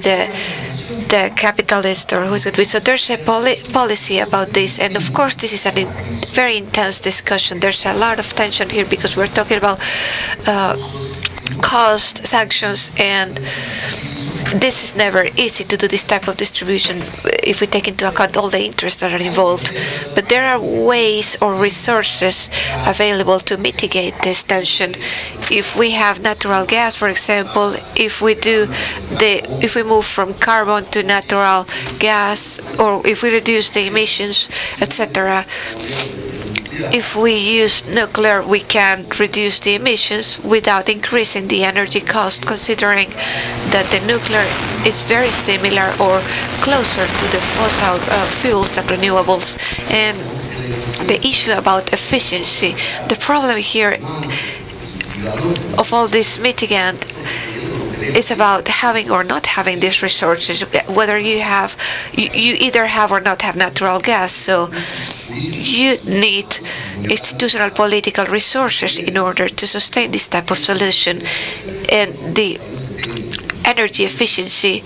the capitalist or who's it with. So there's a policy about this, and of course this is a very intense discussion. There's a lot of tension here because we're talking about cost, sanctions, and this is never easy to do this type of distribution if we take into account all the interests that are involved. But there are ways or resources available to mitigate this tension. If we have natural gas, for example, if we move from carbon to natural gas, or if we reduce the emissions, etc. If we use nuclear, we can reduce the emissions without increasing the energy cost, considering that the nuclear is very similar or closer to the fossil fuels than renewables. And the issue about efficiency, the problem here of all this mitigant is about having or not having these resources, whether you either have or not have natural gas. So you need institutional political resources in order to sustain this type of solution. And the energy efficiency,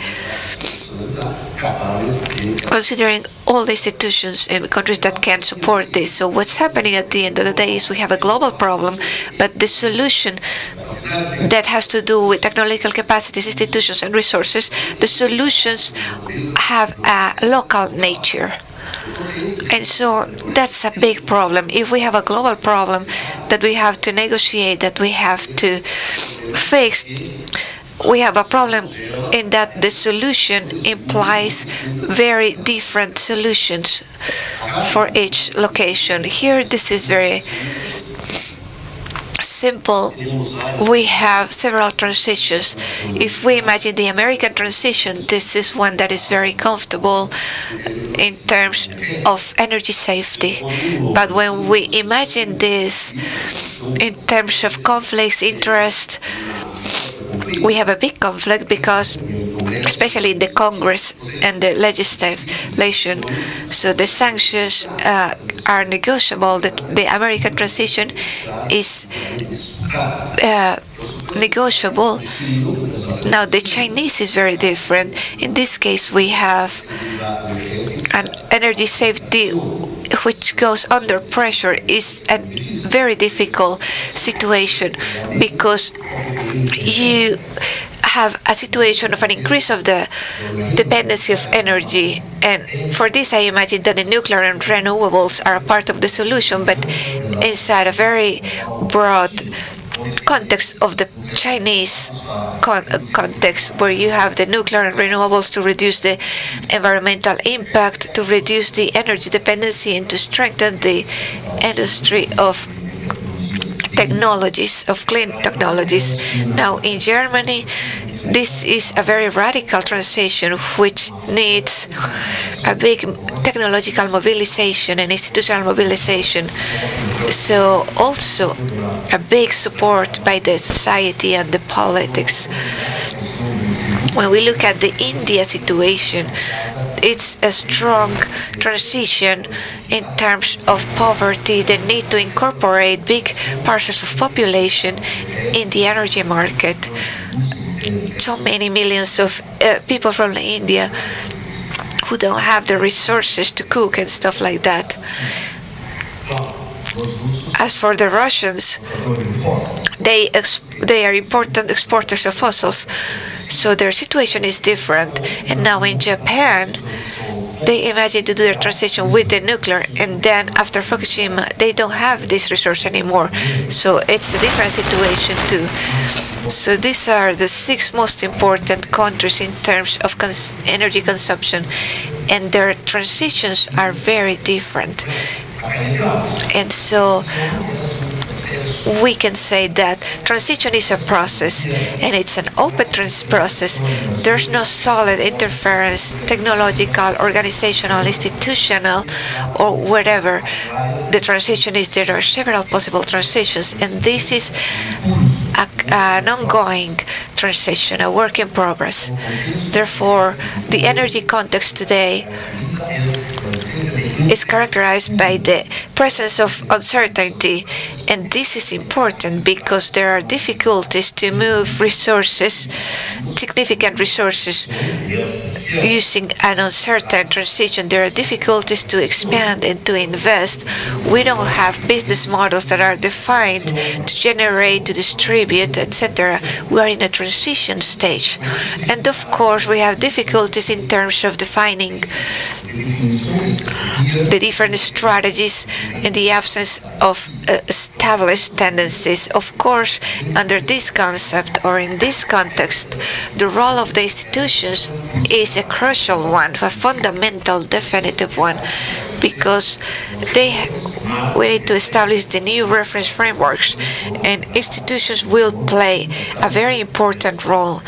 considering all the institutions and countries that can support this. So what's happening at the end of the day is we have a global problem, but the solution that has to do with technological capacities, institutions, and resources, the solutions have a local nature. And so that's a big problem. If we have a global problem that we have to negotiate, that we have to fix, we have a problem in that the solution implies very different solutions for each location. Here, this is very simple. We have several transitions. If we imagine the American transition, this is one that is very comfortable in terms of energy safety. But when we imagine this in terms of conflicts, interest, we have a big conflict because, especially in the Congress and the legislation, so the sanctions are negotiable. The American transition is negotiable. Now the Chinese is very different. In this case, we have an energy safety which goes under pressure. Is a very difficult situation because you have a situation of an increase of the dependency of energy. And for this, I imagine that the nuclear and renewables are a part of the solution, but inside a very broad context of the Chinese context, where you have the nuclear and renewables to reduce the environmental impact, to reduce the energy dependency, and to strengthen the industry of technologies, of clean technologies. Now in Germany, this is a very radical transition which needs a big technological mobilization and institutional mobilization. So also a big support by the society and the politics. When we look at the India situation, it's a strong transition in terms of poverty, the need to incorporate big parcels of population in the energy market. So many millions of people from India who don't have the resources to cook and stuff like that. As for the Russians, they are important exporters of fossils, so their situation is different. And now in Japan, they imagine to do their transition with the nuclear, and then after Fukushima, they don't have this resource anymore. So it's a different situation too. So these are the 6 most important countries in terms of energy consumption, and their transitions are very different. And so we can say that transition is a process, and it's an open process. There's no solid interference, technological, organizational, institutional, or whatever the transition is. There are several possible transitions, and this is an ongoing transition, a work in progress. Therefore, the energy context today is characterized by the presence of uncertainty, and this is important because there are difficulties to move resources, significant resources, using an uncertain transition. There are difficulties to expand and to invest. We don't have business models that are defined to generate, to distribute, etc. We are in a transition stage. And of course, we have difficulties in terms of defining the different strategies in the absence of established tendencies. Of course, under this concept or in this context, the role of the institutions is a crucial one, a fundamental, definitive one, because we need to establish the new reference frameworks, and institutions will play a very important role.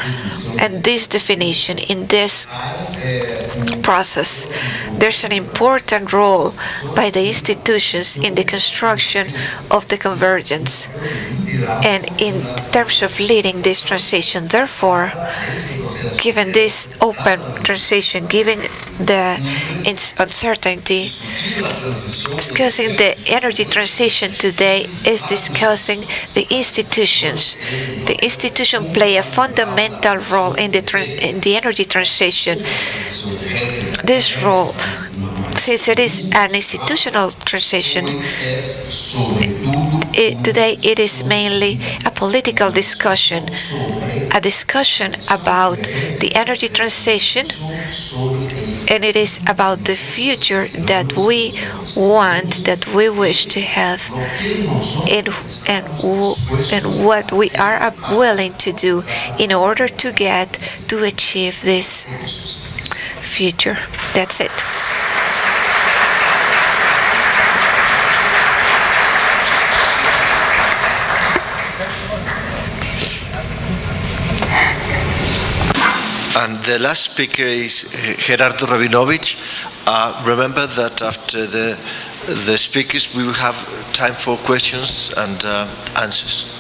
And this definition in this process, there's an important role by the institutions in the construction of the convergence and in terms of leading this transition. Therefore, given this open transition, given the uncertainty, discussing the energy transition today is discussing the institutions. The institution play a fundamental role in the energy transition. This role, since it is an institutional transition, today it is mainly a political discussion, a discussion about the energy transition, and it is about the future that we want, that we wish to have, and what we are willing to do in order to achieve this future. That's it. And the last speaker is Gerardo Rabinovich. Remember that after the speakers, we will have time for questions and answers.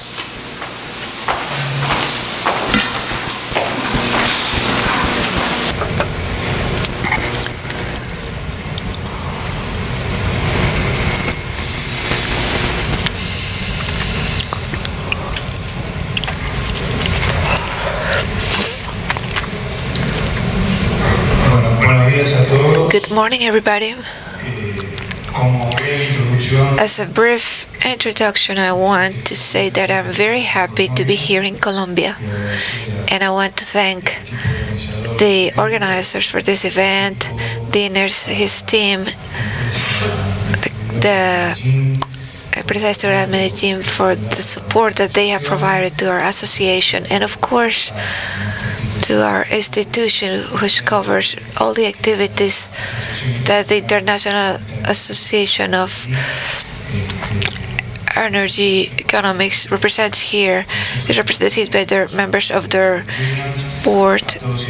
Good morning, everybody. As a brief introduction, I want to say that I'm very happy to be here in Colombia, and I want to thank the organizers for this event, Diners, his team, the Empresarios de Medellín for the support that they have provided to our association, and of course to our institution, which covers all the activities that the International Association of Energy Economics represents here. Is represented by their members of their board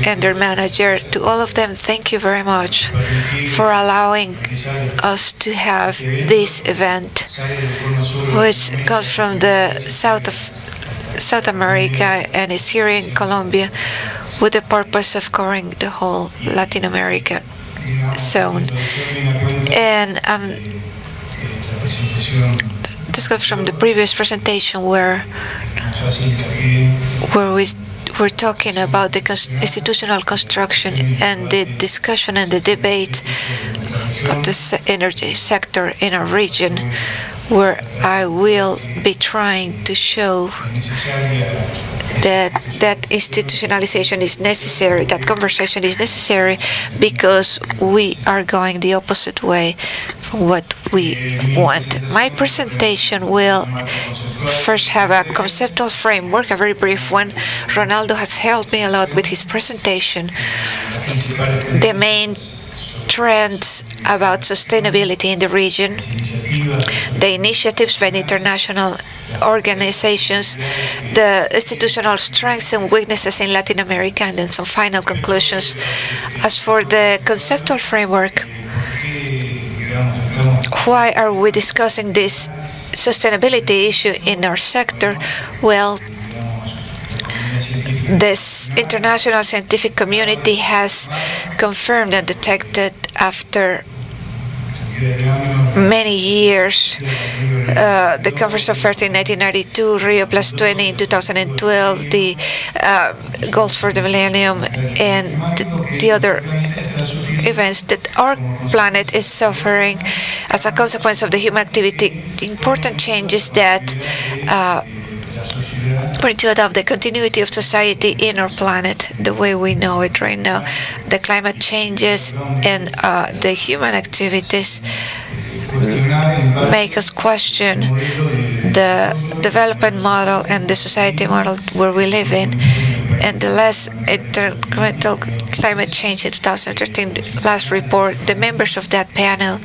and their manager. To all of them, thank you very much for allowing us to have this event, which comes from the South America and is here in Colombia with the purpose of covering the whole Latin American zone. And this comes from the previous presentation where we were talking about the institutional construction and the discussion and the debate of the energy sector in our region, where I will be trying to show that institutionalization is necessary, that conversation is necessary, because we are going the opposite way from what we want. My presentation will first have a conceptual framework, a very brief one. Ronaldo has helped me a lot with his presentation. The main trends about sustainability in the region, the initiatives by the international organizations, the institutional strengths and weaknesses in Latin America, and then some final conclusions. As for the conceptual framework, why are we discussing this sustainability issue in our sector? Well, this international scientific community has confirmed and detected after many years. The Conference of Earth in 1992, Rio +20 in 2012, the Goals for the Millennium, and the other events that our planet is suffering as a consequence of the human activity. Important changes that point to adopt the continuity of society in our planet the way we know it right now. The climate changes and the human activities make us question the development model and the society model where we live in. And the last Intergovernmental Climate Change in 2013 last report, the members of that panel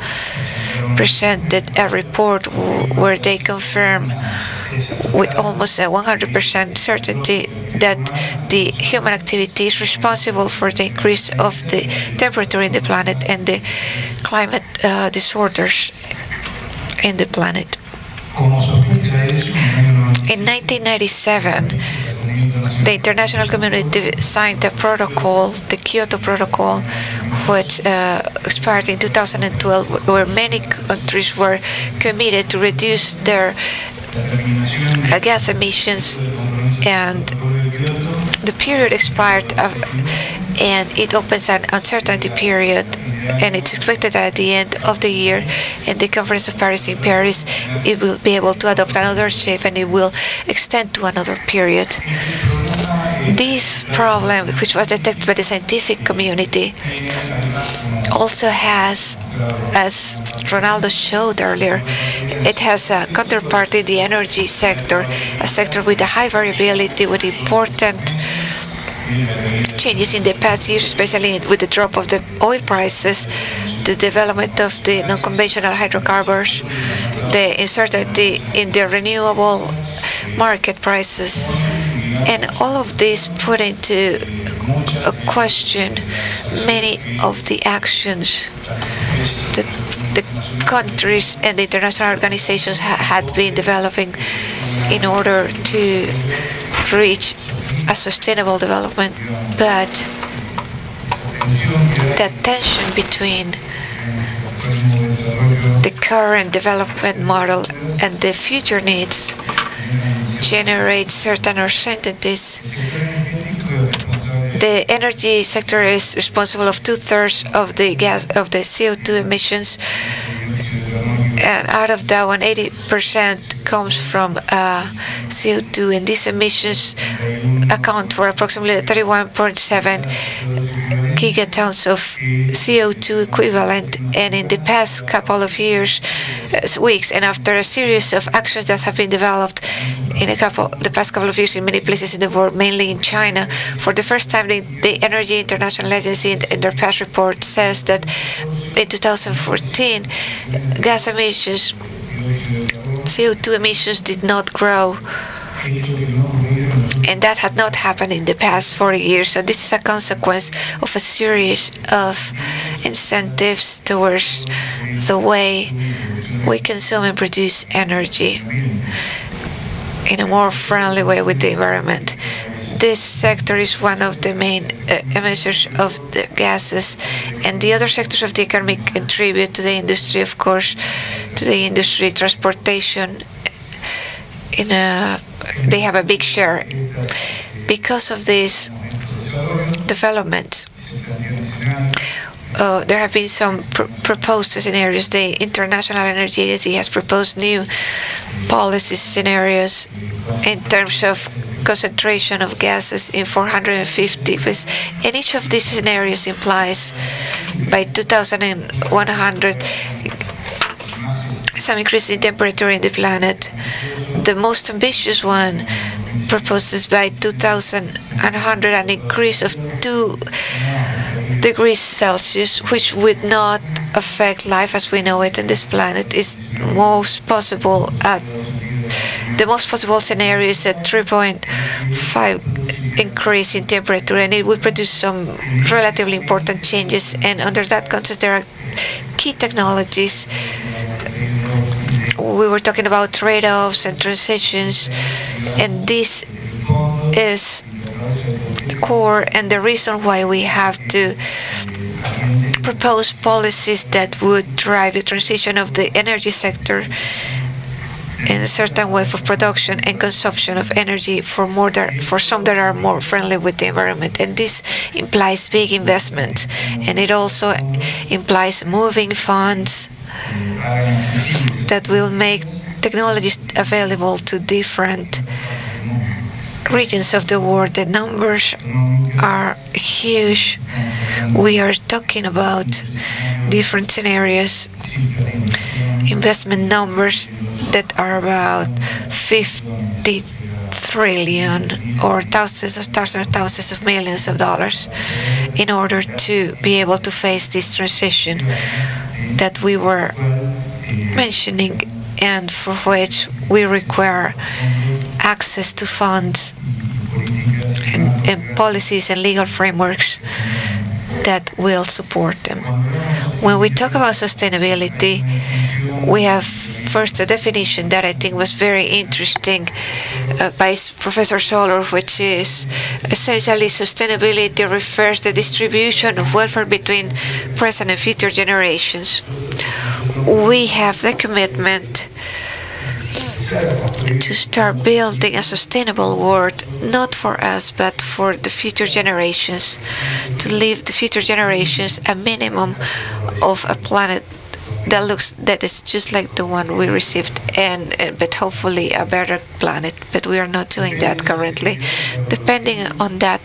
presented a report where they confirm with almost a 100% certainty that the human activity is responsible for the increase of the temperature in the planet and the climate disorders in the planet. In 1997, the international community signed a protocol, the Kyoto Protocol, which expired in 2012, where many countries were committed to reduce their gas emissions, and the period expired and it opens an uncertainty period, and it's expected that at the end of the year in the Conference of Paris in Paris it will be able to adopt another shape and it will extend to another period. This problem, which was detected by the scientific community, also has, as Ronaldo showed earlier, it has a counterpart in the energy sector, a sector with a high variability, with important changes in the past years, especially with the drop of the oil prices, the development of the non-conventional hydrocarbons, the uncertainty in the renewable market prices, and all of this put into a question many of the actions that the countries and the international organizations had been developing in order to reach a sustainable development. But the tension between the current development model and the future needs generates certain uncertainties. The energy sector is responsible of 2/3 of the CO2 emissions, and out of that 180% comes from CO2, and these emissions account for approximately 31.7 gigatons of CO2 equivalent. And in the past couple of weeks, and after a series of actions that have been developed in the past couple of years in many places in the world, mainly in China, for the first time the Energy International Agency in their past report says that in 2014 gas emissions, CO2 emissions did not grow, and that had not happened in the past 40 years. So this is a consequence of a series of incentives towards the way we consume and produce energy in a more friendly way with the environment. This sector is one of the main emitters of the gases, and the other sectors of the economy contribute to the industry, of course, to the industry, transportation. They have a big share. Because of this development, there have been some proposed scenarios. The International Energy Agency has proposed new policy scenarios in terms of concentration of gases in 450, and each of these scenarios implies by 2100 some increase in temperature in the planet. The most ambitious one proposes by 2100 an increase of 2 degrees Celsius, which would not affect life as we know it in this planet. Is most possible the most possible scenario is a 3.5 increase in temperature, and it would produce some relatively important changes. And under that context, there are key technologies. We were talking about trade-offs and transitions, and this is the core and the reason why we have to propose policies that would drive the transition of the energy sector in a certain way of production and consumption of energy for some that are more friendly with the environment. And this implies big investment, and it also implies moving funds that will make technologies available to different regions of the world. The numbers are huge. We are talking about different scenarios, investment numbers that are about 50 trillion or thousands of millions of dollars in order to be able to face this transition that we were mentioning, and for which we require access to funds and policies and legal frameworks that will support them. When we talk about sustainability, we have first a definition that I think was very interesting by Professor Soler, which is essentially sustainability refers to the distribution of welfare between present and future generations. We have the commitment to start building a sustainable world, not for us, but for the future generations, to leave the future generations a minimum of a planet that is just like the one we received, but hopefully a better planet. But we are not doing that currently. Depending on that,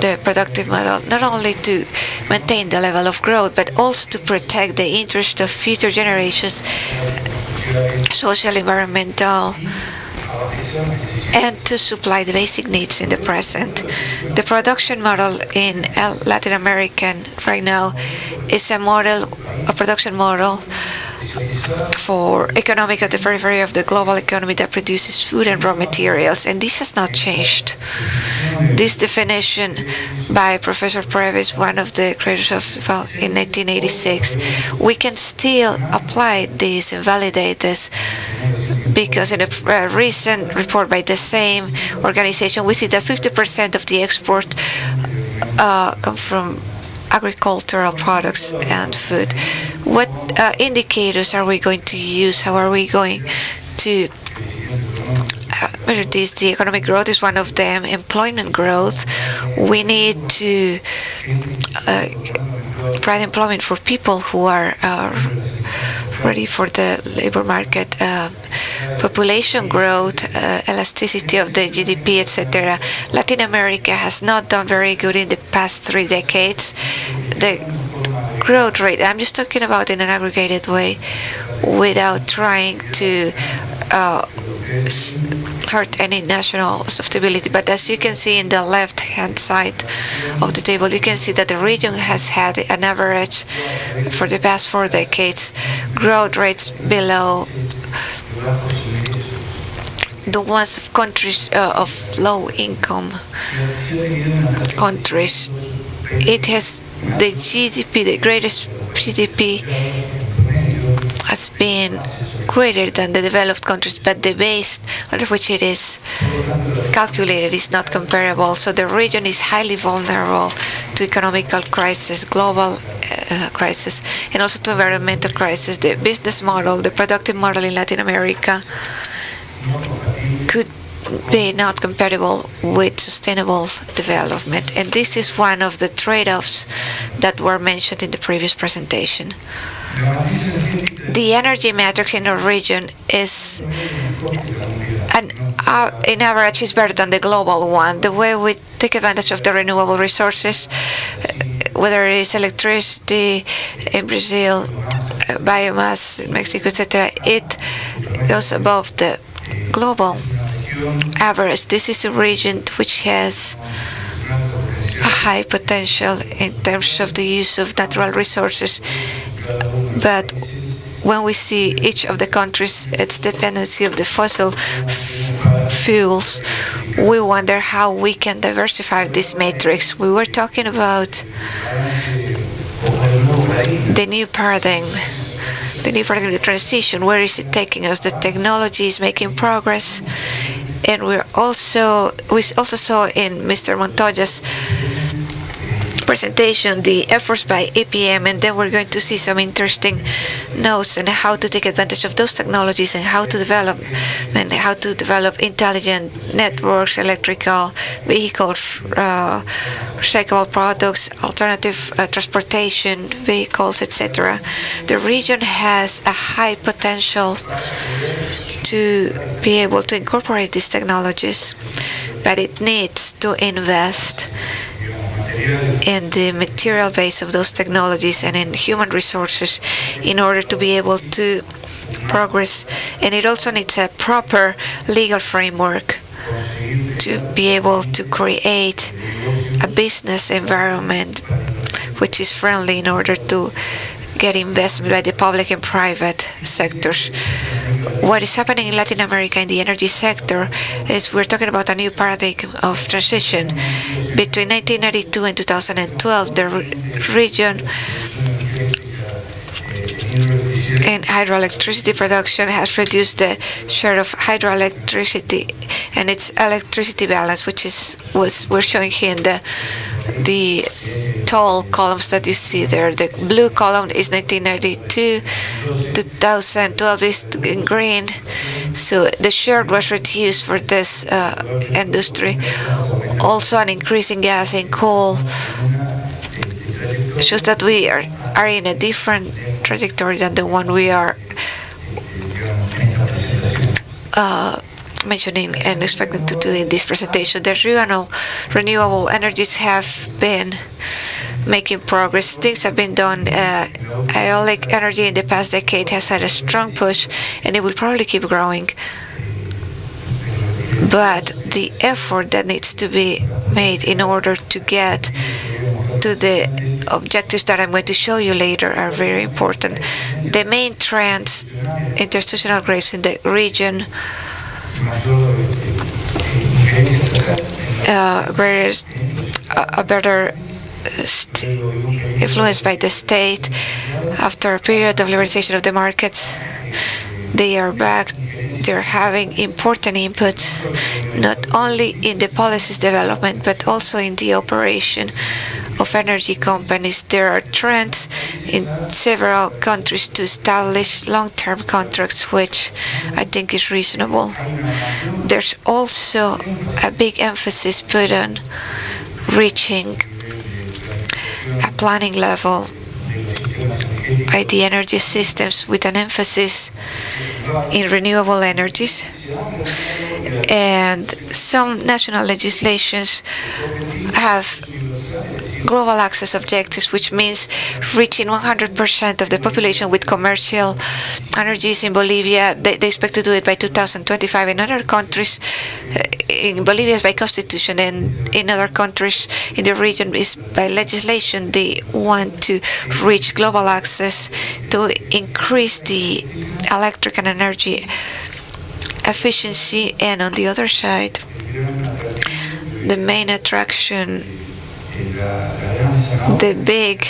the productive model, not only to maintain the level of growth, but also to protect the interest of future generations, social, environmental, and to supply the basic needs in the present. The production model in Latin America right now is a production model for economic at the periphery of the global economy that produces food and raw materials, and this has not changed. This definition by Professor Previs, one of the creators of in 1986, we can still apply this and validate this, because in a recent report by the same organization, we see that 50% of the export come from agricultural products and food. What indicators are we going to use? How are we going to measure this? The economic growth is one of them. Employment growth. We need to provide employment for people who are ready for the labor market. Population growth, elasticity of the GDP, etc. Latin America has not done very good in the past 3 decades. The growth rate, I'm just talking about in an aggregated way, without trying to hurt any national stability. But as you can see in the left-hand side of the table, you can see that the region has had an average for the past 4 decades growth rates below the ones of countries of low-income countries. It has the GDP, the greatest GDP has been greater than the developed countries, but the base under which it is calculated is not comparable. So the region is highly vulnerable to economical crisis, global crisis, and also to environmental crisis. The business model, the productive model in Latin America could be not compatible with sustainable development. And this is one of the trade-offs that were mentioned in the previous presentation. The energy matrix in our region is, in average, is better than the global one. The way we take advantage of the renewable resources, whether it is electricity in Brazil, biomass in Mexico, etc., it goes above the global average. This is a region which has a high potential in terms of the use of natural resources. But when we see each of the countries, its dependency of the fossil fuels, we wonder how we can diversify this matrix. We were talking about the new paradigm, the transition. Where is it taking us? The technology is making progress, And we also saw in Mr. Montoya's presentation the efforts by EPM, and then we're going to see some interesting notes on how to take advantage of those technologies and how to develop intelligent networks, electrical vehicles, recyclable products, alternative transportation vehicles, etc. The region has a high potential to be able to incorporate these technologies, but it needs to invest in the material base of those technologies and in human resources in order to be able to progress. And it also needs a proper legal framework to be able to create a business environment which is friendly in order to get investment by the public and private sectors. What is happening in Latin America in the energy sector is we're talking about a new paradigm of transition. Between 1992 and 2012, the region in hydroelectricity production has reduced the share of hydroelectricity and its electricity balance, which is what we're showing here in the tall columns that you see there. The blue column is 1992, 2012 is in green. So the share was reduced for this industry. Also an increase in gas and coal shows that we are in a different trajectory than the one we are mentioning and expected to do in this presentation. The renewable energies have been making progress. Things have been done. Aeolic energy in the past decade has had a strong push, and it will probably keep growing. But the effort that needs to be made in order to get to the objectives that I'm going to show you later are very important. The main trends, institutional growth in the region, whereas a better influenced by the state after a period of liberalization of the markets. They are back. They're having important input, not only in the policies development, but also in the operation of energy companies. There are trends in several countries to establish long-term contracts, which I think is reasonable. There's also a big emphasis put on reaching a planning level by the energy systems with an emphasis in renewable energies. And some national legislations have global access objectives, which means reaching 100% of the population with commercial energies. In Bolivia, they expect to do it by 2025. In other countries, in Bolivia is by constitution, and in other countries in the region is by legislation. They want to reach global access to increase the electric and energy efficiency. And on the other side, the main attraction, the big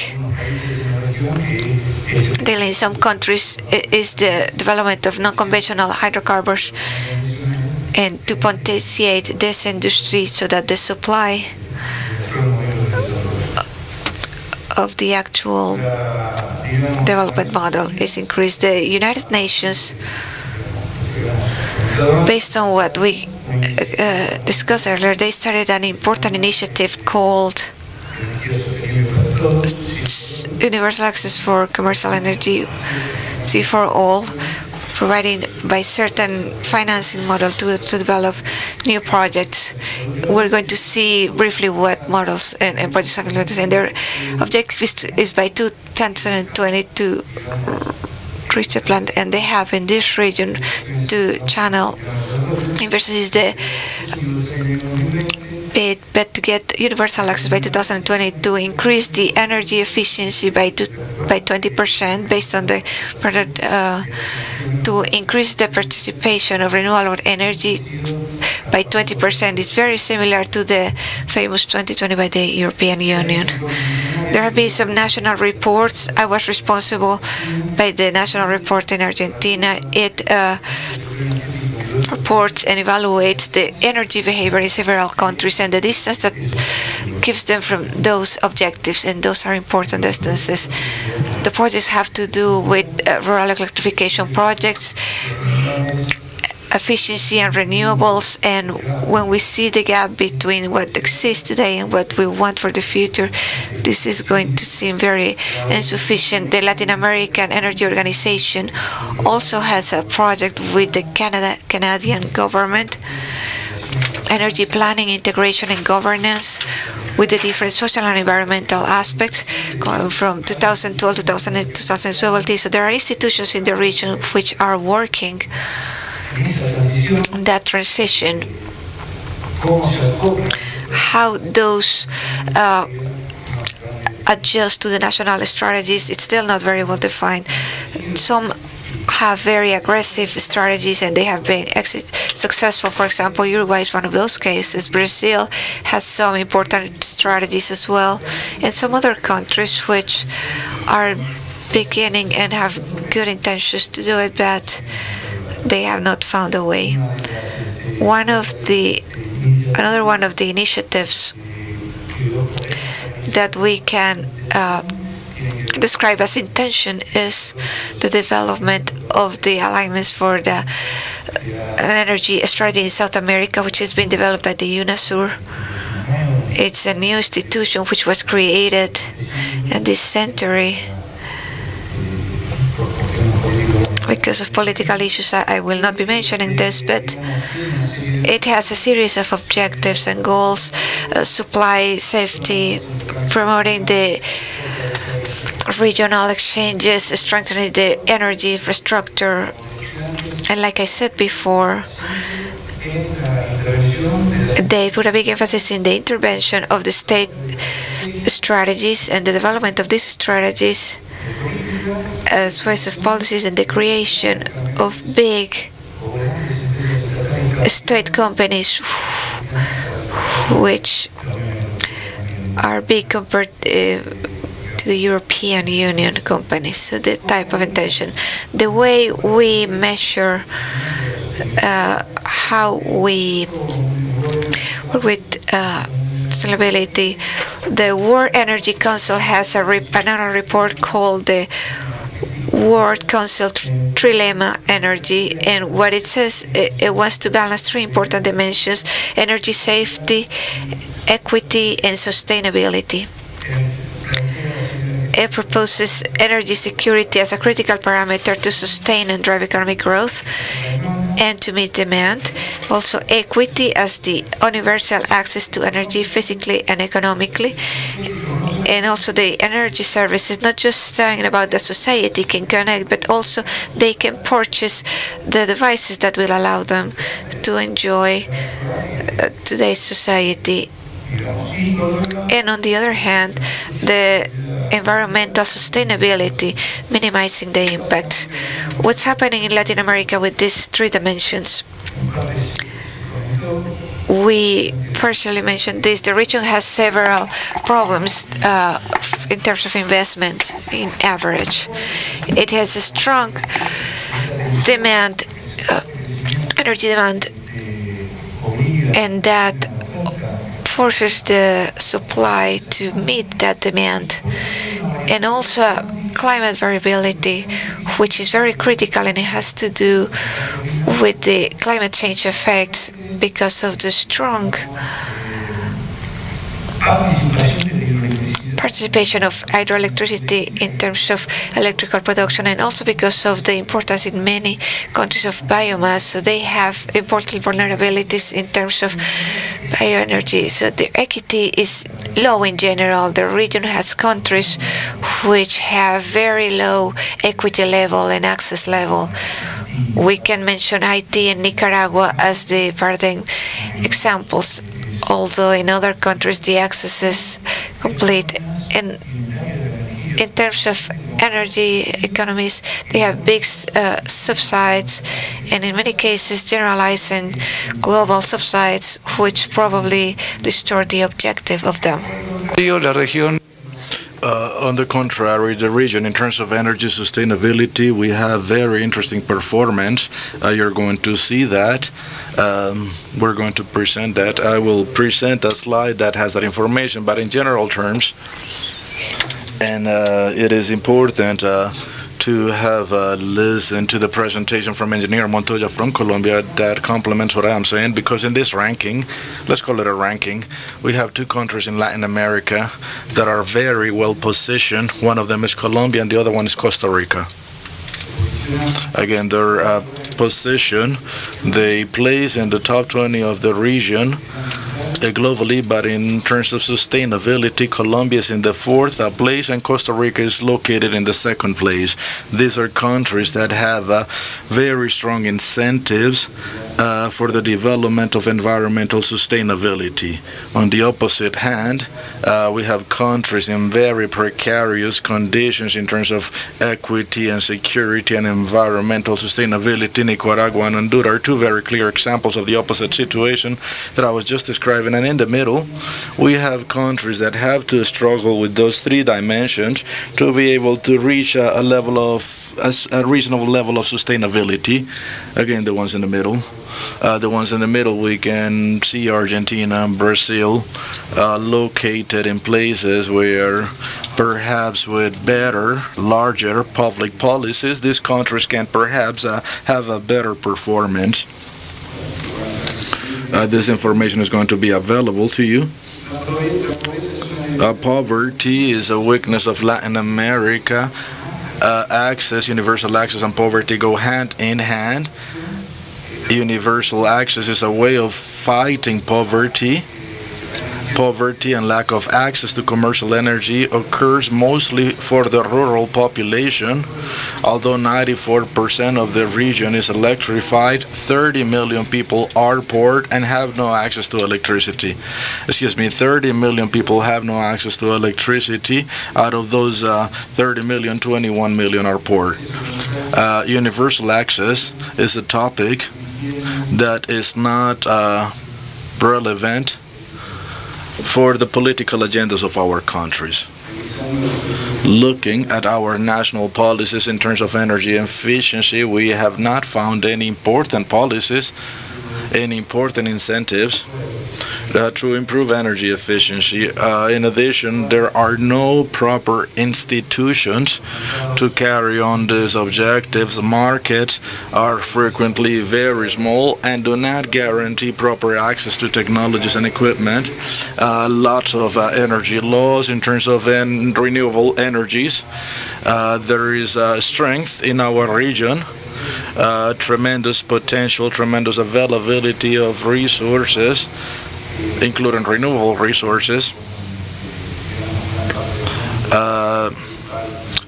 deal in some countries is the development of non-conventional hydrocarbons, and to potentiate this industry so that the supply of the actual development model is increased. The United Nations, based on what we discussed earlier, they started an important initiative called Universal Access for Commercial Energy, C for All, providing by certain financing model to develop new projects. We're going to see briefly what models and projects are implemented, and their objective is by 2020 to reach the plan, and they have in this region to channel investors but to get universal access by 2020 to increase the energy efficiency by 20% based on the product, to increase the participation of renewable energy by 20% is very similar to the famous 2020 by the European Union. There have been some national reports. I was responsible by the national report in Argentina. It reports and evaluates the energy behavior in several countries and the distance that keeps them from those objectives, and those are important distances. The projects have to do with rural electrification projects, efficiency and renewables, and when we see the gap between what exists today and what we want for the future, this is going to seem very insufficient. The Latin American Energy Organization also has a project with the Canadian government, energy planning, integration and governance, with the different social and environmental aspects going from 2012 to 2017. So there are institutions in the region which are working that transition. How those adjust to the national strategies, it's still not very well defined. Some have very aggressive strategies and they have been successful. For example, Uruguay is one of those cases. Brazil has some important strategies as well, and some other countries which are beginning and have good intentions to do it, but they have not found a way. Another one of the initiatives that we can describe as intention is the development of the alignments for the energy strategy in South America, which has been developed at the UNASUR. It's a new institution which was created in this century. Because of political issues, I will not be mentioning this, but it has a series of objectives and goals: supply safety, promoting the regional exchanges, strengthening the energy infrastructure, and like I said before, they put a big emphasis in the intervention of the state strategies and the development of these strategies as ways of policies and the creation of big state companies which are big compared to the European Union companies. So the type of intention, the way we measure how we work with sustainability, the World Energy Council has an annual report called the World Council Trilemma Energy, and what it says, it wants to balance three important dimensions: energy safety, equity, and sustainability. It proposes energy security as a critical parameter to sustain and drive economic growth and to meet demand. Also, equity as the universal access to energy physically and economically. And also the energy services, not just saying about the society can connect, but also they can purchase the devices that will allow them to enjoy today's society. And on the other hand, the environmental sustainability, minimizing the impact. What's happening in Latin America with these three dimensions? We partially mentioned this. The region has several problems in terms of investment in average. It has a strong demand, energy demand, and that forces the supply to meet that demand. And also climate variability, which is very critical, and it has to do with the climate change effects because of the strong participation of hydroelectricity in terms of electrical production, and also because of the importance in many countries of biomass. So they have important vulnerabilities in terms of bioenergy. So the equity is low in general. The region has countries which have very low equity level and access level. We can mention Haiti and Nicaragua as the paradigm examples, although in other countries the access is complete. And in terms of energy economies, they have big subsides, and in many cases generalizing global subsides, which probably distort the objective of them. On the contrary, the region, in terms of energy sustainability, we have very interesting performance. You're going to see that. We're going to present that. I will present a slide that has that information, but in general terms, and it is important to have listened to the presentation from Engineer Montoya from Colombia that complements what I am saying, because in this ranking, let's call it a ranking, we have two countries in Latin America that are very well positioned. One of them is Colombia and the other one is Costa Rica. Again, their position, they place in the top 20 of the region globally, but in terms of sustainability, Colombia is in the fourth place and Costa Rica is located in the second place. These are countries that have very strong incentives for the development of environmental sustainability. On the opposite hand, we have countries in very precarious conditions in terms of equity and security and environmental sustainability. Nicaragua and Honduras are two very clear examples of the opposite situation that I was just describing. And in the middle, we have countries that have to struggle with those three dimensions to be able to reach a reasonable level of sustainability. Again, the ones in the middle. We can see Argentina and Brazil located in places where perhaps with better, larger public policies, these countries can perhaps have a better performance. This information is going to be available to you. Poverty is a weakness of Latin America. Universal access and poverty go hand in hand. Universal access is a way of fighting poverty. Poverty and lack of access to commercial energy occurs mostly for the rural population. Although 94% of the region is electrified, 30 million people are poor and have no access to electricity. 30 million people have no access to electricity. Out of those 30 million, 21 million are poor. Universal access is a topic that is not relevant for the political agendas of our countries. Looking at our national policies in terms of energy efficiency, we have not found any important policies, any important incentives to improve energy efficiency. In addition, there are no proper institutions to carry on these objectives. Markets are frequently very small and do not guarantee proper access to technologies and equipment. Lots of energy laws in terms of renewable energies. There is strength in our region. Tremendous potential, tremendous availability of resources, including renewable resources.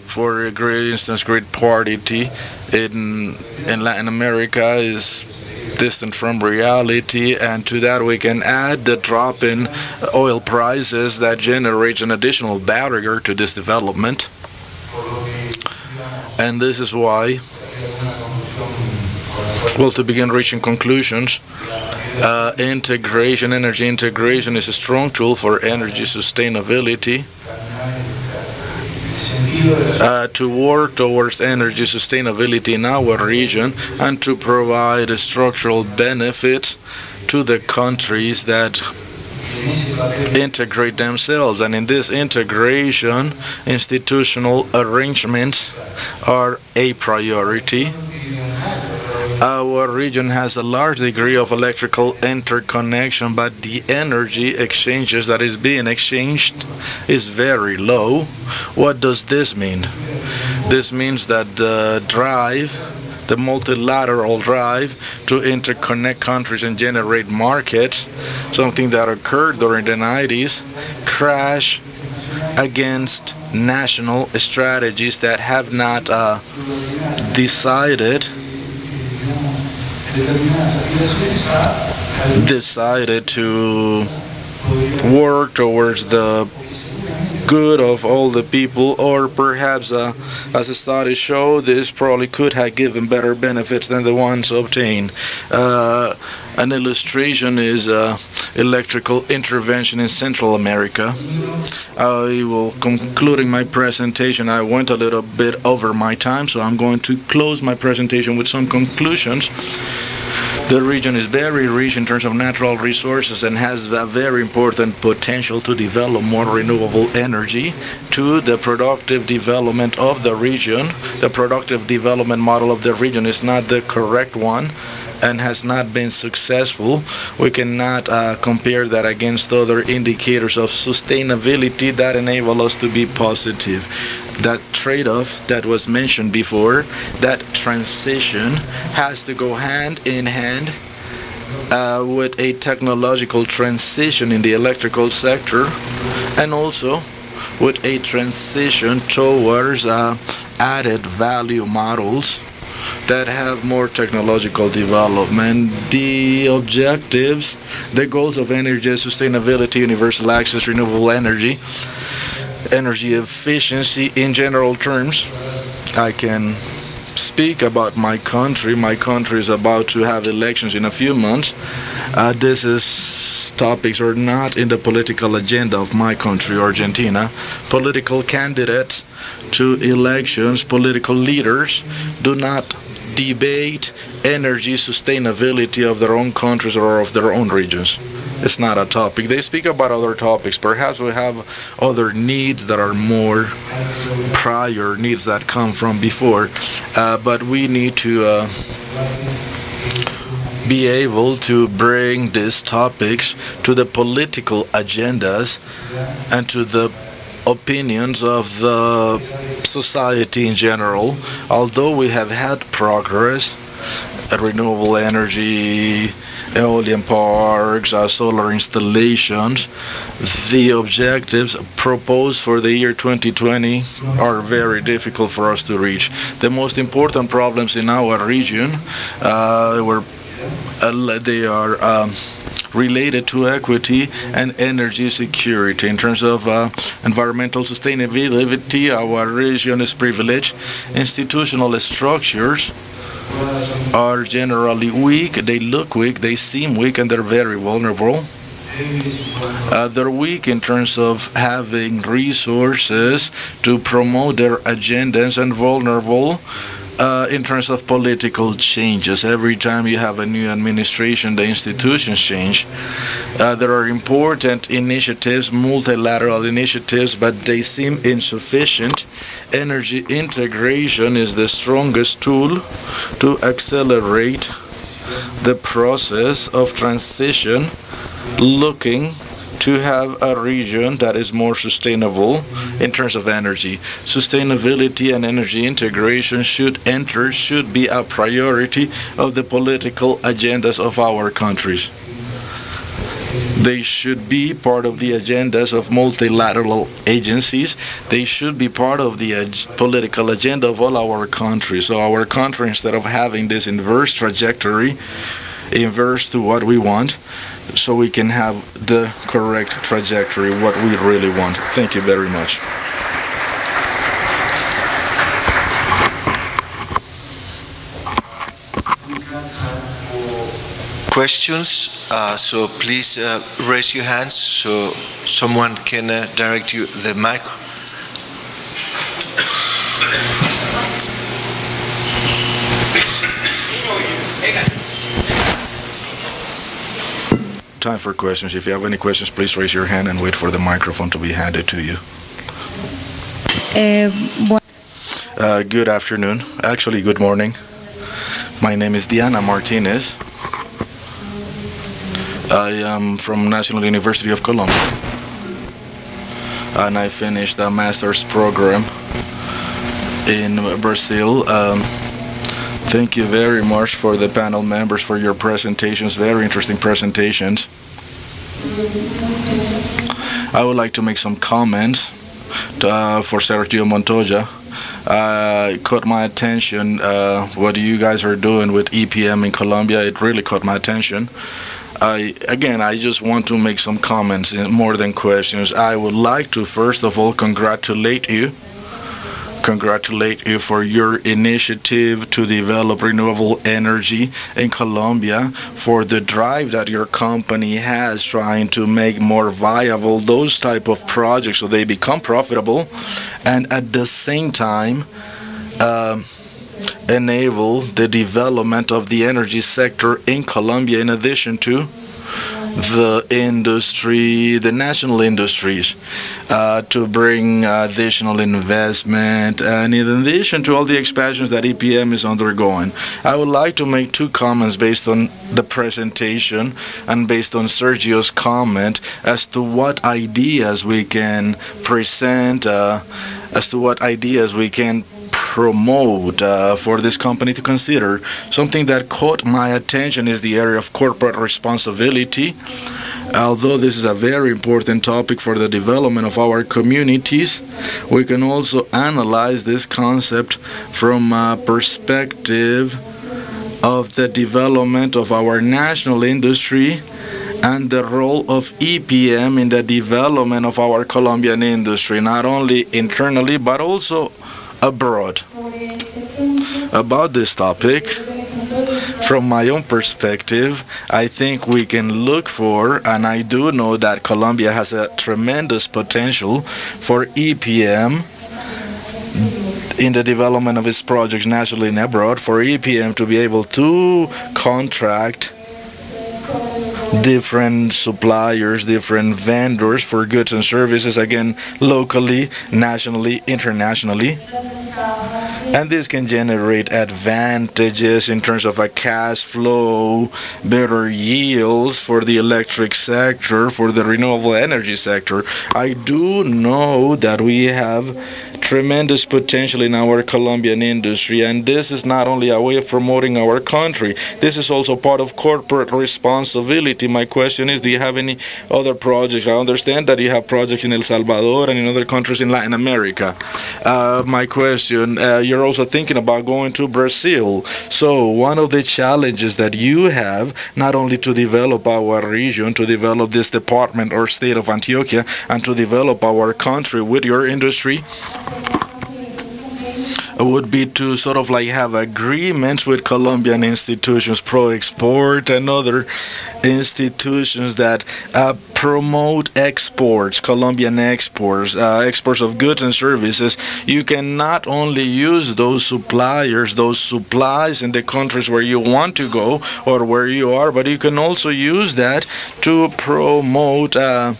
For instance, grid parity in Latin America is distant from reality, and to that we can add the drop in oil prices that generates an additional barrier to this development. And this is why, well, to begin reaching conclusions, energy integration is a strong tool for energy sustainability. To work towards energy sustainability in our region and to provide a structural benefit to the countries that integrate themselves. And in this integration, institutional arrangements are a priority. Our region has a large degree of electrical interconnection, but the energy exchanges that is being exchanged is very low. What does this mean? This means that the multilateral drive to interconnect countries and generate markets, something that occurred during the 90s, crash against national strategies that have not decided to work towards the good of all the people, or perhaps, as the studies show, this probably could have given better benefits than the ones obtained. An illustration is electrical intervention in Central America. I will, concluding my presentation, I went a little bit over my time, so I'm going to close my presentation with some conclusions. The region is very rich in terms of natural resources and has a very important potential to develop more renewable energy. To the productive development of the region, the productive development model of the region is not the correct one and has not been successful. We cannot compare that against other indicators of sustainability that enable us to be positive. That trade-off that was mentioned before, that transition has to go hand in hand with a technological transition in the electrical sector, and also with a transition towards added value models that have more technological development. The objectives, the goals of energy sustainability, universal access, renewable energy, energy efficiency in general terms. I can speak about my country. My country is about to have elections in a few months. Topics are not in the political agenda of my country, Argentina. Political candidates to elections, political leaders do not debate energy sustainability of their own countries or of their own regions. It's not a topic. They speak about other topics. Perhaps we have other needs that are more prior, needs that come from before, but we need to be able to bring these topics to the political agendas and to the opinions of the society in general. Although we have had progress, renewable energy, aeolian parks, solar installations, the objectives proposed for the year 2020 are very difficult for us to reach. The most important problems in our region they are related to equity and energy security. In terms of environmental sustainability, our region is privileged. Institutional structures are generally weak. They look weak, they seem weak, and they're very vulnerable. They're weak in terms of having resources to promote their agendas, and vulnerable in terms of political changes. Every time you have a new administration, the institutions change. There are important initiatives, multilateral initiatives, but they seem insufficient. Energy integration is the strongest tool to accelerate the process of transition, looking to have a region that is more sustainable in terms of energy. Sustainability and energy integration should be a priority of the political agendas of our countries. They should be part of the agendas of multilateral agencies. They should be part of the political agenda of all our countries. So our country, instead of having this inverse trajectory, inverse to what we want, so we can have the correct trajectory, what we really want. Thank you very much. Questions, so please raise your hands so someone can direct you the mic. Time for questions. If you have any questions, please raise your hand and wait for the microphone to be handed to you. Good afternoon. Actually, good morning. My name is Diana Martinez. I am from National University of Colombia, and I finished a master's program in Brazil. Thank you very much for the panel members for your presentations, very interesting presentations. I would like to make some comments for Sergio Montoya. It caught my attention what you guys are doing with EPM in Colombia. It really caught my attention. I just want to make some comments more than questions. I would like to first of all congratulate you for your initiative to develop renewable energy in Colombia, for the drive that your company has trying to make more viable those type of projects so they become profitable, and at the same time enable the development of the energy sector in Colombia, in addition to the industry, the national industries, to bring additional investment, and in addition to all the expansions that EPM is undergoing. I would like to make two comments based on the presentation and based on Sergio's comment as to what ideas we can present, as to what ideas we can promote for this company to consider. Something that caught my attention is the area of corporate responsibility. Although this is a very important topic for the development of our communities, we can also analyze this concept from a perspective of the development of our national industry and the role of EPM in the development of our Colombian industry, not only internally but also abroad. About this topic, from my own perspective, I think we can look for, and I do know that Colombia has a tremendous potential for EPM in the development of its projects nationally and abroad, for EPM to be able to contract different suppliers, different vendors for goods and services, again, locally, nationally, internationally. And this can generate advantages in terms of a cash flow, better yields for the electric sector, for the renewable energy sector. I do know that we have tremendous potential in our Colombian industry, and this is not only a way of promoting our country, this is also part of corporate responsibility. My question is, do you have any other projects? I understand that you have projects in El Salvador and in other countries in Latin America. My question, you're also thinking about going to Brazil. So one of the challenges that you have, not only to develop our region, to develop this department or state of Antioquia, and to develop our country with your industry, would be to sort of like have agreements with Colombian institutions, Pro-Export and other institutions that promote exports, Colombian exports, exports of goods and services. You can not only use those suppliers, those supplies in the countries where you want to go or where you are, but you can also use that to promote them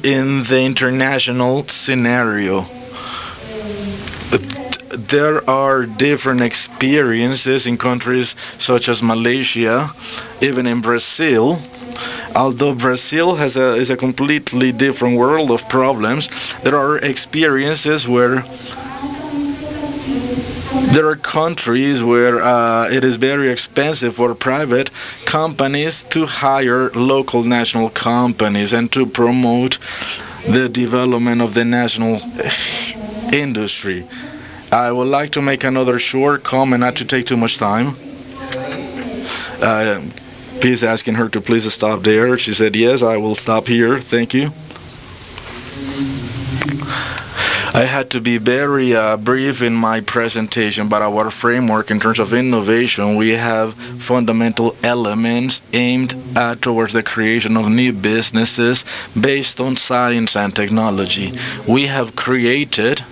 in the international scenario. There are different experiences in countries such as Malaysia, even in Brazil. Although Brazil is a completely different world of problems, there are experiences where there are countries where it is very expensive for private companies to hire local national companies and to promote the development of the national industry. I would like to make another short comment, not to take too much time. He's asking her to please stop there. She said, yes, I will stop here. Thank you. I had to be very brief in my presentation, but our framework in terms of innovation, we have fundamental elements aimed towards the creation of new businesses based on science and technology. We have created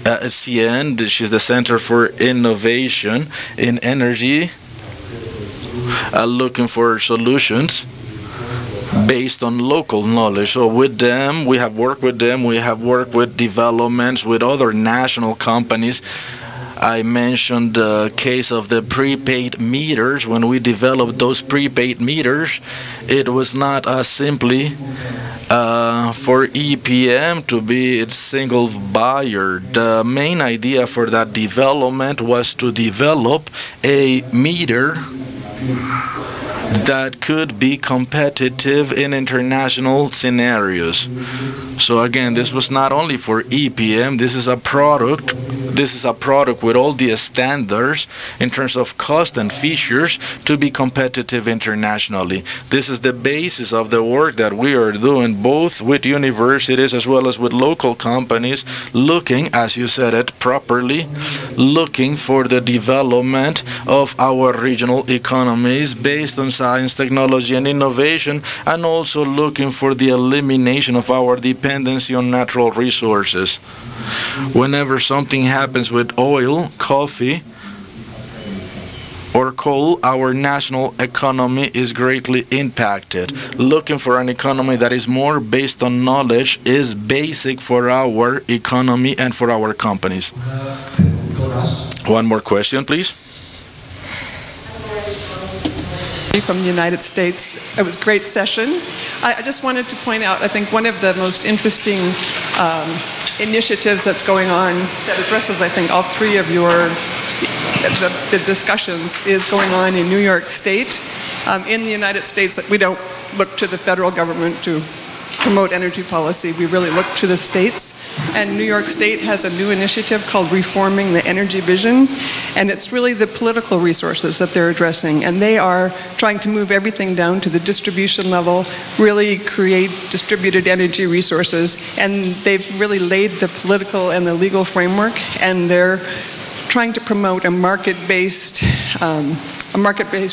CN, she's the Center for Innovation in Energy, looking for solutions based on local knowledge. So with them, we have worked with developments with other national companies. I mentioned the case of the prepaid meters. When we developed those prepaid meters, it was not simply for EPM to be its single buyer. The main idea for that development was to develop a meter that could be competitive in international scenarios. So again, this was not only for EPM, this is a product with all the standards in terms of cost and features to be competitive internationally. This is the basis of the work that we are doing, both with universities as well as with local companies, looking, as you said it properly, looking for the development of our regional economies based on science, technology, and innovation, and also looking for the elimination of our dependency on natural resources. Whenever something happens with oil, coffee, or coal, our national economy is greatly impacted. Looking for an economy that is more based on knowledge is basic for our economy and for our companies. One more question, please. From the United States. It was a great session. I just wanted to point out, I think one of the most interesting initiatives that's going on that addresses, I think, all three of the discussions is going on in New York State. In the United States, we don't look to the federal government to promote energy policy. We really look to the states. And New York State has a new initiative called Reforming the Energy Vision. And it's really the political resources that they're addressing. And they are trying to move everything down to the distribution level, really create distributed energy resources. And they've really laid the political and the legal framework. And they're trying to promote a market-based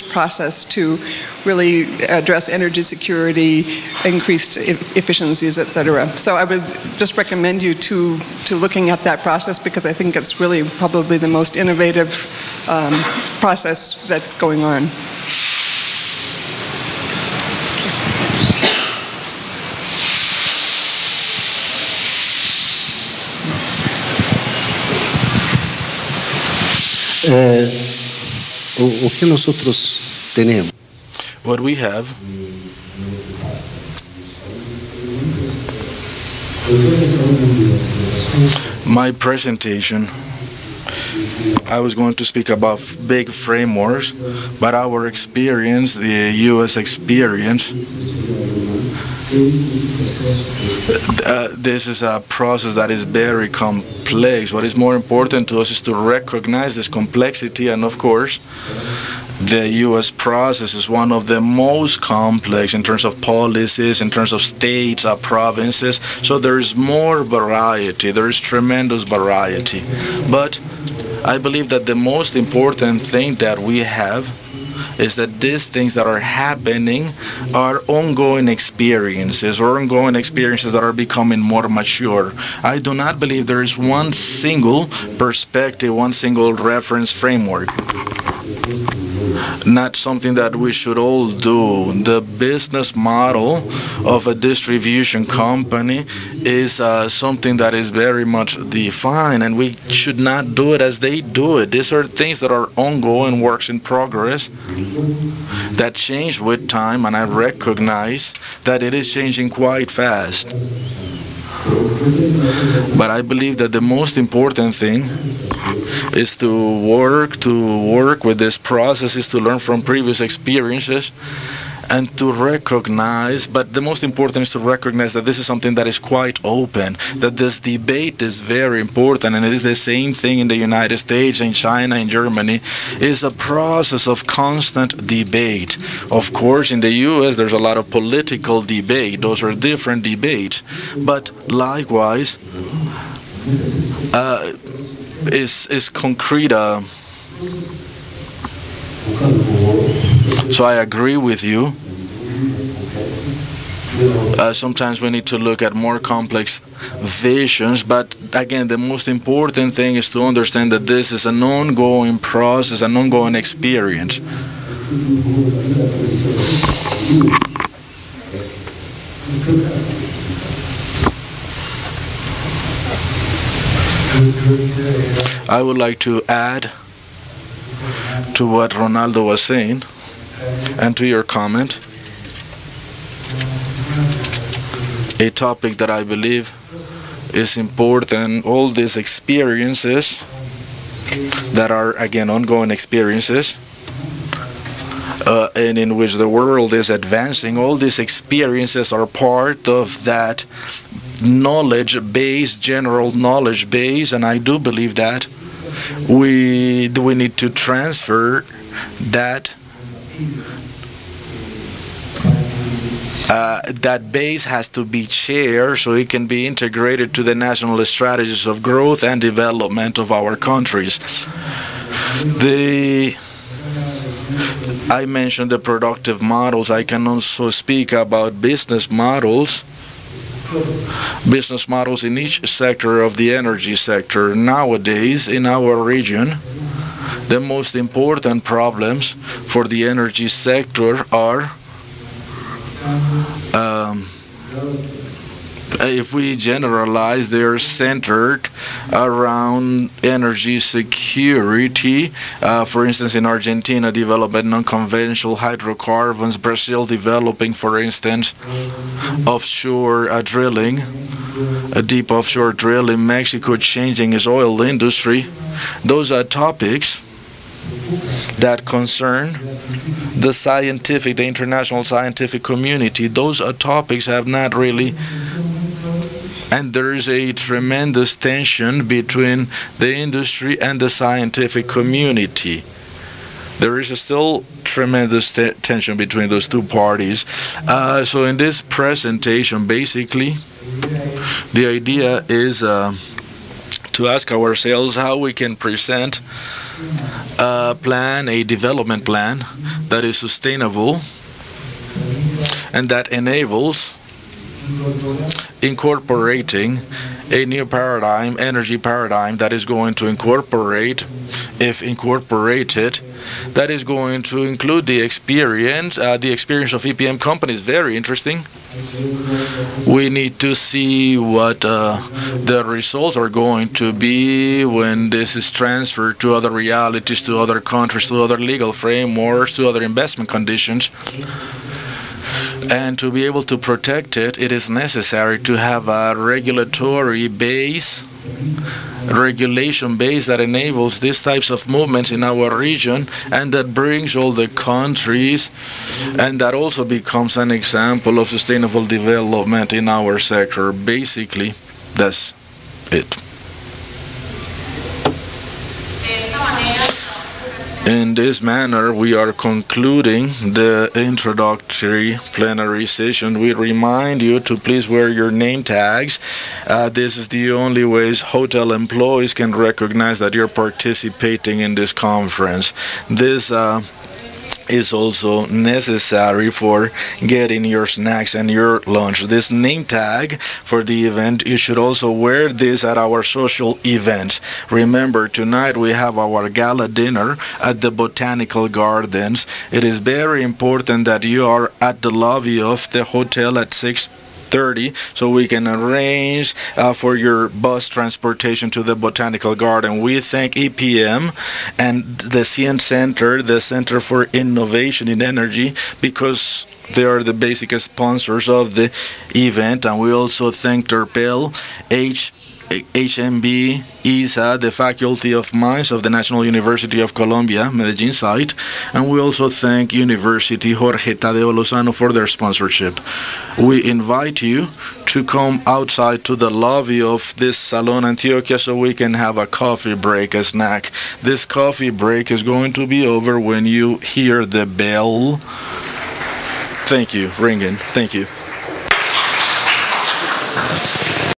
process to really address energy security, increased efficiencies, etc. So I would just recommend you to looking at that process, because I think it's really probably the most innovative process that's going on. O que nosotros tenemos. What we have my presentation, I was going to speak about big frameworks, but our experience, the U.S. experience, this is a process that is very complex. What is more important to us is to recognize this complexity, and of course, the U.S. process is one of the most complex in terms of policies, in terms of states, provinces. So there is more variety. There is tremendous variety. But I believe that the most important thing that we have is that these things that are happening are ongoing experiences, or ongoing experiences that are becoming more mature. I do not believe there is one single perspective, one single reference framework. Not something that we should all do. The business model of a distribution company is something that is very much defined, and we should not do it as they do it. These are things that are ongoing, works in progress, that change with time, and I recognize that it is changing quite fast. But I believe that the most important thing is to work with this process, is to learn from previous experiences, and to recognize, but the most important is to recognize that this is something that is quite open, that this debate is very important, and it is the same thing in the United States, in China, in Germany. It is a process of constant debate. Of course, in the U.S., there's a lot of political debate. Those are different debates. But likewise, is concrete. So I agree with you. Sometimes we need to look at more complex visions, but again, the most important thing is to understand that this is an ongoing process, an ongoing experience. I would like to add to what Ronaldo was saying and to your comment, a topic that I believe is important. All these experiences that are, again, ongoing experiences, and in which the world is advancing, all these experiences are part of that knowledge base, general knowledge base, and I do believe that we need to transfer that. That base has to be shared so it can be integrated to the national strategies of growth and development of our countries. I mentioned the productive models. I can also speak about business models. Business models in each sector of the energy sector. Nowadays, in our region, the most important problems for the energy sector are if we generalize, they're centered around energy security. For instance, in Argentina, developing non-conventional hydrocarbons, Brazil developing, for instance, offshore drilling, deep offshore drilling, Mexico changing its oil industry. Those are topics that concern the international scientific community. Those topics have not really, and there is a tremendous tension between the industry and the scientific community. There is still tremendous tension between those two parties. So in this presentation, basically, the idea is to ask ourselves how we can present a development plan that is sustainable and that enables incorporating a new paradigm, energy paradigm, that is going to incorporate, if incorporated, that is going to include the experience of EPM companies. Very interesting. We need to see what the results are going to be when this is transferred to other realities, to other countries, to other legal frameworks, to other investment conditions. And to be able to protect it, it is necessary to have a regulatory base, regulation base that enables these types of movements in our region and that brings all the countries, and that also becomes an example of sustainable development in our sector. Basically, that's it. In this manner, we are concluding the introductory plenary session. We remind you to please wear your name tags. This is the only way hotel employees can recognize that you're participating in this conference. This is also necessary for getting your snacks and your lunch. This name tag for the event, you should also wear this at our social events. Remember, tonight we have our gala dinner at the Botanical Gardens. It is very important that you are at the lobby of the hotel at 6:30 so we can arrange for your bus transportation to the Botanical Garden. We thank EPM and the CN Center, the Center for Innovation in Energy, because they are the basic sponsors of the event. And we also thank Terpel, HMB, ISA, the Faculty of Mines of the National University of Colombia, Medellin site, and we also thank University Jorge Tadeo Lozano for their sponsorship. We invite you to come outside to the lobby of this Salon Antioquia so we can have a coffee break, a snack. This coffee break is going to be over when you hear the bell. Thank you, ringing. Thank you.